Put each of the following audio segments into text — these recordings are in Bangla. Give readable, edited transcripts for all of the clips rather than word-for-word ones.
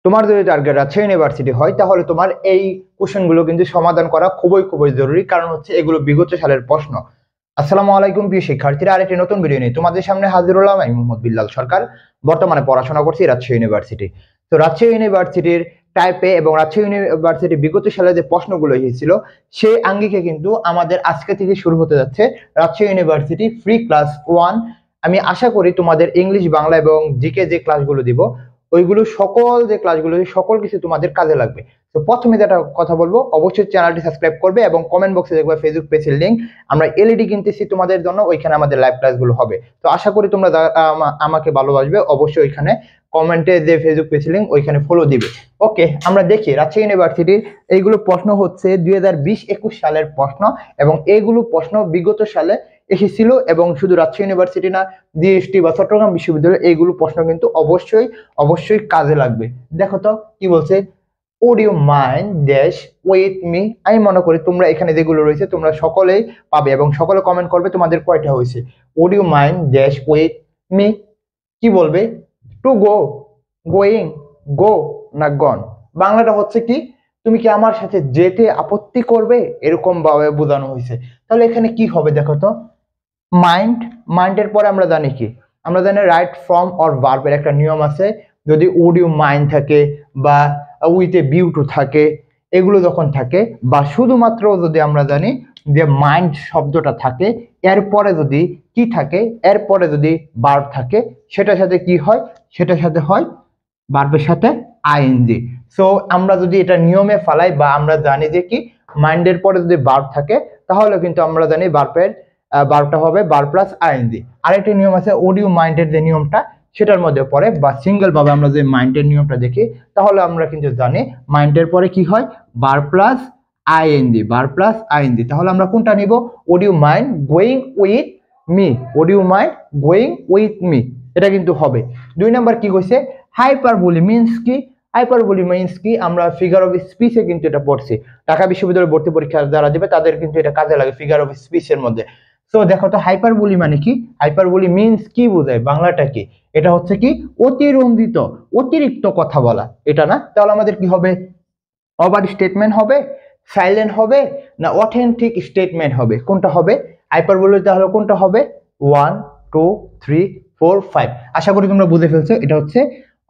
তোমার যদি টার্গেট রাজশাহী ইউনিভার্সিটি হয় তাহলে তোমার এই কোশ্চেনগুলো কিন্তু সমাধান করা খুবই খুবই জরুরি, কারণ হচ্ছে এগুলো বিগত সালের প্রশ্ন। আসসালামু আলাইকুম প্রিয় শিক্ষার্থীরা, আরেকটি নতুন ভিডিও নিয়ে তোমাদের সামনে হাজির হলাম। আমি মোহাম্মদ বিল্লাল সরকার, বর্তমানে পড়াশোনা করছি রাজশাহী ইউনিভার্সিটি। তো রাজশাহী ইউনিভার্সিটির টাইপে এবং রাজশাহী ইউনিভার্সিটি বিগত সালে যে প্রশ্নগুলো এসেছিল সেই আঙ্গিকে কিন্তু আমাদের আজকে থেকে শুরু হতে যাচ্ছে রাজশাহী ইউনিভার্সিটি ফ্রি ক্লাস 1। আমি আশা করি তোমাদের ইংলিশ, বাংলা এবং জিকে যে ক্লাসগুলো দিব ওইগুলো সকল যে ক্লাসগুলো সকল কিছু তোমাদের কাজে লাগবে। তো প্রথমে যেটা কথা বলবো, অবশ্যই চ্যানেলটি সাবস্ক্রাইব করবে এবং কমেন্ট বক্সে দেখবে ফেসবুক পেজের লিংক। আমরা এলইডি কিনতেছি তোমাদের জন্য, ওইখানে আমাদের লাইভ ক্লাসগুলো হবে। তো আশা করি তোমরা আমাকে ভালোবাসবে, অবশ্যই ওইখানে কমেন্টে যে ফেসবুক পেজ লিংক ওইখানে ফলো দিবে। ওকে, আমরা দেখি রাজশাহী ইউনিভার্সিটির এইগুলো প্রশ্ন হচ্ছে 2020-21 সালের প্রশ্ন, এবং এইগুলো প্রশ্ন বিগত সালে এসেছিল। এবং শুধু রাজশাহী ইউনিভার্সিটি না, জিএসটি বা চট্টগ্রাম বিশ্ববিদ্যালয় এইগুলো প্রশ্ন কিন্তু অবশ্যই অবশ্যই কাজে লাগবে। দেখো তো কি বলছে, would you mind dash with me। আমি মনে করি তোমরা এখানে যেগুলো রয়েছে তোমরা সকলেই পাবে এবং সকলে কমেন্ট করবে তোমাদের কয়টা হয়েছে। would you mind dash with me, কি বলবে? টু গো, গোয়িং, গো না গন। বাংলাটা হচ্ছে কি, তুমি কি আমার সাথে যেতে আপত্তি করবে, এরকম ভাবে বোঝানো হয়েছে। তাহলে এখানে কি হবে দেখো তো, মাইন্ড, মাইন্ডের পরে আমরা জানি কি, আমরা জানি রাইট ফ্রম অর ভার্বের একটা নিয়ম আছে। যদি উড ইউ মাইন্ড থাকে বা উইথ এ ভিউ টু থাকে, এগুলো যখন থাকে, বা শুধুমাত্র যদি আমরা জানি যে মাইন্ড শব্দটা থাকে, এরপরে যদি কি থাকে, এরপরে যদি ভার্ব থাকে, সেটার সাথে কি হয়, সেটার সাথে হয় ভার্বের সাথে আইএনজি। সো আমরা যদি এটা নিয়মে ফালাই বা আমরা জানি যে কি মাইন্ডের পরে যদি ভার্ব থাকে, তাহলে কিন্তু আমরা জানি ভার্বটা হবে ভার্ব প্লাস আইএনজি। আরেকটি নিয়ম আছে উড ইউ মাইন্ডের যে নিয়মটা, সেটার মধ্যে পড়ে বা সিঙ্গেল ভাবে আমরা যে মাইন্ডের নিয়মটা দেখি, তাহলে আমরা কিন্তু জানি মাইন্ডের পরে কি হয়, verb plus ING, verb plus ING. তাহলে আমরা কোনটা নিব, would you mind going with me, would you mind going with me, এটা কিন্তু হবে। 2 নাম্বার কি কইছে, হাইপারবোলি মিন্স কি। হাইপারবোলি মিন্স কি, আমরা ফিগার অফ স্পিচে কিন্তু এটা পড়ছি। ঢাকা বিশ্ববিদ্যালয়ের ভর্তি পরীক্ষা যারা দিবে তাদের কিন্তু এটা কাজে লাগে ফিগার অফ স্পিচের মধ্যে। সো দেখো তো হাইপারবোলি মানে কি, হাইপারবোলি মিন্স কি বোঝায়, বাংলাটা কি, এটা হচ্ছে কি অতিরঞ্জিত, অতিরিক্ত কথা বলা, এটা না। তাহলে আমাদের কি হবে, ওভার স্টেটমেন্ট হবে, সাইলেন্ট হবে না অথেন্টিক স্টেটমেন্ট হবে, কোনটা হবে? হাইপারবোলি তাহলে কোনটা হবে, 1 2 3 4 5। আশা করি তোমরা বুঝে ফেলছো, এটা হচ্ছে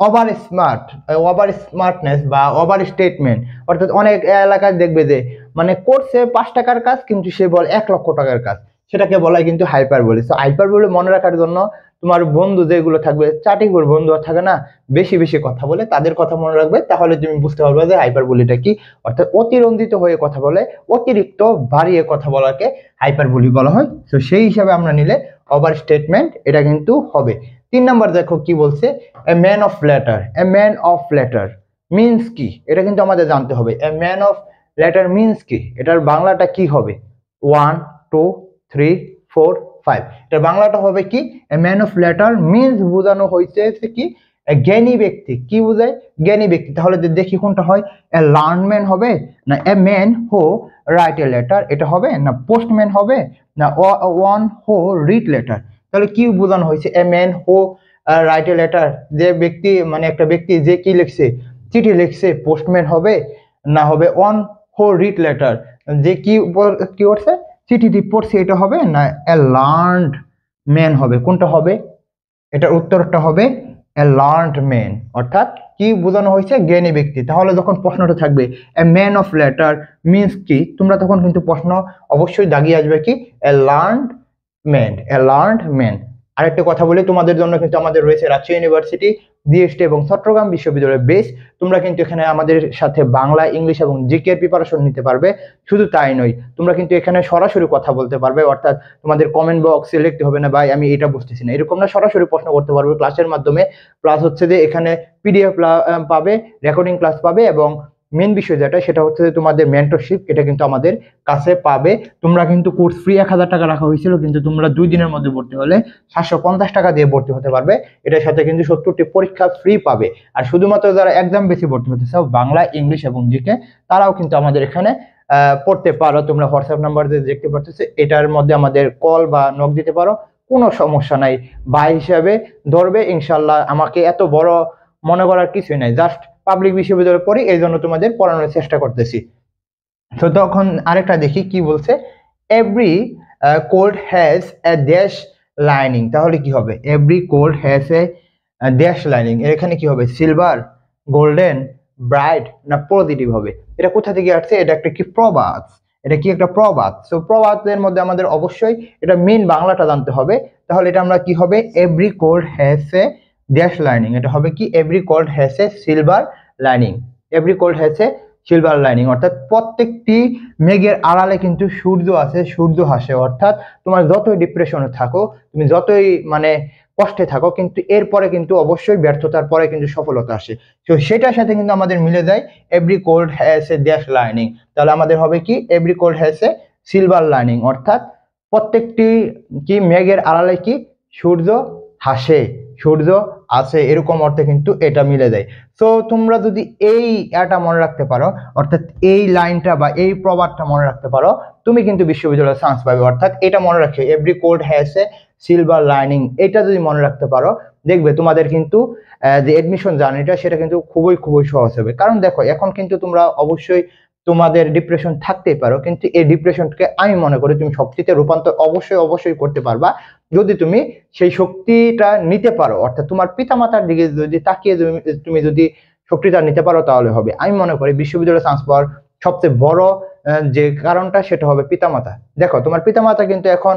ওভার স্মার্ট, ওভার স্মার্টনেস বা ওভার স্টেটমেন্ট। অর্থাৎ অনেক এলাকায় দেখবে যে মানে করছে 5 টাকার কাজ কিন্তু সে বলে 1 লক্ষ টাকার কাজ, সেটাকে বলা হয় কিন্তু হাইপারবোলি। সো হাইপারবোলি মনে রাখার জন্য তোমার বন্ধু যেগুলো থাকবে, চাটিং করে বন্ধু থাকে না, বেশি বেশি কথা বলে, তাদের কথা মনে রাখবে, তাহলে তুমি বুঝতে পারবে যে হাইপারবোলিটা কি। অর্থাৎ অতিরঞ্জিত হয়ে কথা বলে, অতিরিক্ত বাড়িয়ে কথা বলাকে হাইপারবোলি বলা হয়। তো সেই হিসাবে আমরা নিলে ওভার স্টেটমেন্ট এটা কিন্তু হবে। 3 নাম্বার দেখো কি বলছে, a man of letter. A man of letter means কি, এটা কিন্তু আমাদের জানতে হবে। A man of letter means কি, এটার বাংলাটা কি হবে, 1 2 3 4 5। এটার বাংলাটা হবে কি, a man of letter means বোঝানো হয়েছে কি, জ্ঞানী ব্যক্তি। কি বোঝায়, জ্ঞানী ব্যক্তি। তাহলে দেখি কোনটা হয়, এ লার্নম্যান হবে না a man who write a letter, এটা হবে না পোস্টম্যান হবে না ওয়ান হু রিড লেটার। তাহলে কি বোঝানো হয়েছে, a man who write a letter, যে ব্যক্তি মানে একটা ব্যক্তি যে কি লিখছে, চিঠি লিখছে, পোস্টম্যান হবে না হবে ওয়ান হু রিড লেটার, যে কি করছে, চিঠিটি পড়ছে, এটা হবে না এ লার্নড ম্যান হবে, কোনটা হবে, এটার উত্তরটা হবে এ লার্নড ম্যান। অর্থাৎ কি বোঝানো হয়েছে, জ্ঞানী ব্যক্তি। তাহলে যখন প্রশ্নটা থাকবে a man of letter means কি, তোমরা তখন কিন্তু প্রশ্ন অবশ্যই দাগিয়ে আসবে কি, এ লার্নড ম্যান, এ লার্নড ম্যান। আরেকটা কথা বলি, তোমাদের জন্য কিন্তু আমাদের রয়েছে রাজশাহী ইউনিভার্সিটি, জিএসটি এবং চট্টগ্রাম বিশ্ববিদ্যালয়ের বেস। তোমরা কিন্তু এখানে আমাদের সাথে বাংলা, ইংলিশ এবং জিকে এর প্রিপারেশন নিতে পারবে। শুধু তাই নয়, তোমরা কিন্তু এখানে সরাসরি কথা বলতে পারবে। অর্থাৎ তোমাদের কমেন্ট বক্সে লিখতে হবে না ভাই আমি এটা বুঝতেছি না, এরকম না, সরাসরি প্রশ্ন করতে পারবে ক্লাসের মাধ্যমে। প্লাস হচ্ছে যে এখানে পিডিএফ পাবে, রেকর্ডিং ক্লাস পাবে, এবং মেন বিষয় যেটা সেটা হচ্ছে যে তোমাদের মেন্টরশিপ, এটা কিন্তু আমাদের কাছে পাবে। তোমরা কিন্তু কোর্স ফ্রি 1000 টাকা রাখা হয়েছিল, কিন্তু তোমরা 2 দিনের মধ্যে ভর্তি হলে 750 টাকা দিয়ে ভর্তি হতে পারবে। এটার সাথে কিন্তু 70টি পরীক্ষা ফ্রি পাবে। আর শুধুমাত্র যারা এক্সাম বেশি ভর্তি হতে চাও, বাংলা, ইংলিশ এবং জিকে, তারাও কিন্তু আমাদের এখানে পড়তে পারো। তোমরা হোয়াটসঅ্যাপ নাম্বার যে দেখতে পাচ্ছ এটার মধ্যে আমাদের কল বা নক দিতে পারো, কোনো সমস্যা নাই। ভাই হিসাবে ধরবে ইনশাল্লাহ, আমাকে এত বড় মনে করার কিছুই নাই, জাস্ট পাবলিক বিশ্ববিদ্যালয়ে পড়ি, এই জন্য তোমাদের পড়ানোর চেষ্টা করতেছি। তো তখন আরেকটা দেখি কি বলছে, every code has a dash lining. তাহলে কি হবে, every code has a dash lining, এখানে কি হবে, সিলভার, গোল্ডেন, ব্রাইট না পজিটিভ হবে। এটা কোথা থেকে আসছে, এটা একটা কি প্রবাদ, এটা কি একটা প্রবাদ। সো প্রবাদের মধ্যে আমাদের অবশ্যই এটা মেইন বাংলাটা জানতে হবে। তাহলে এটা আমরা কি হবে, every code has a dash lining, এটা হবে কি, every code has a silver lining, every code has a silver lining, অর্থাৎ প্রত্যেকটি মেঘের আড়ালে কিন্তু সূর্য আছে, সূর্য হাসে। অর্থাৎ তোমার যতই ডিপ্রেশনে থাকো, তুমি যতই মানে কষ্টে থাকো, কিন্তু এরপরে কিন্তু অবশ্যই ব্যর্থতার পরে কিন্তু সফলতা আসে। তো সেটার সাথে কিন্তু আমাদের মিলে যায় every cold has a dash lining. তাহলে আমাদের হবে কি, every cold has a silver lining, অর্থাৎ প্রত্যেকটি কি মেঘের আড়ালে কি সূর্য হাসে, সূর্য আছে, এরকম অর্থে কিন্তু এটা মিলে যায়। তো তোমরা যদি এটা মনে রাখতে পারো, অর্থাৎ এই লাইনটা বা এই প্রবাদটা মনে রাখতে পারো, তুমি কিন্তু বিশ্ববিদ্যালয়ে চান্স পাবে। অর্থাৎ এটা মনে রাখো, every code has a silver lining, এটা যদি মনে রাখতে পারো, দেখবে তোমাদের কিন্তু যে এডমিশন জার্নিটা সেটা কিন্তু খুবই খুবই সহজ হবে। কারণ দেখো, এখন কিন্তু তোমরা অবশ্যই তোমাদের ডিপ্রেশন থাকতেই পারো, কিন্তু এই ডিপ্রেশনকে আমি মনে করি তুমি শক্তিতে রূপান্তর অবশ্যই অবশ্যই করতে পারবা, যদি তুমি সেই শক্তিটা নিতে পারো। অর্থাৎ তোমার পিতামাতার দিকে যদি তাকিয়ে তুমি যদি শক্তিটা নিতে পারো, তাহলে হবে। আমি মনে করি বিশ্ববিদ্যালয়ে চান্স পাওয়ার সবচেয়ে বড় যে কারণটা, সেটা হবে পিতামাতা। দেখো, তোমার পিতামাতা কিন্তু এখন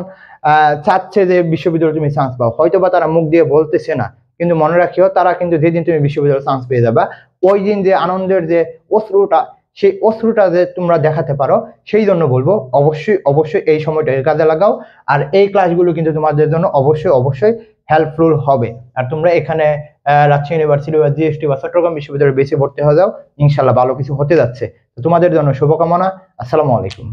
চাচ্ছে যে বিশ্ববিদ্যালয়ে তুমি চান্স পাও, হয়তো বা তারা মুখ দিয়ে বলতেছে না, কিন্তু মনে রাখিও, তারা কিন্তু যেদিন তুমি বিশ্ববিদ্যালয়ে চান্স পেয়ে যাবা, ওই দিন যে আনন্দের যে অশ্রুটা, সেই অশ্রুটা যে তোমরা দেখাতে পারো, সেই জন্য বলবো অবশ্যই অবশ্যই এই সময়টাকে কাজে লাগাও। আর এই ক্লাসগুলো কিন্তু তোমাদের জন্য অবশ্যই অবশ্যই হেল্পফুল হবে। আর তোমরা এখানে রাজশাহী ইউনিভার্সিটি বা জিএসটি বা চট্টগ্রাম বিশ্ববিদ্যালয়ে বেশি ভর্তি হয়ে যাও, ইনশাল্লাহ ভালো কিছু হতে যাচ্ছে। তো তোমাদের জন্য শুভকামনা। আসসালামু আলাইকুম।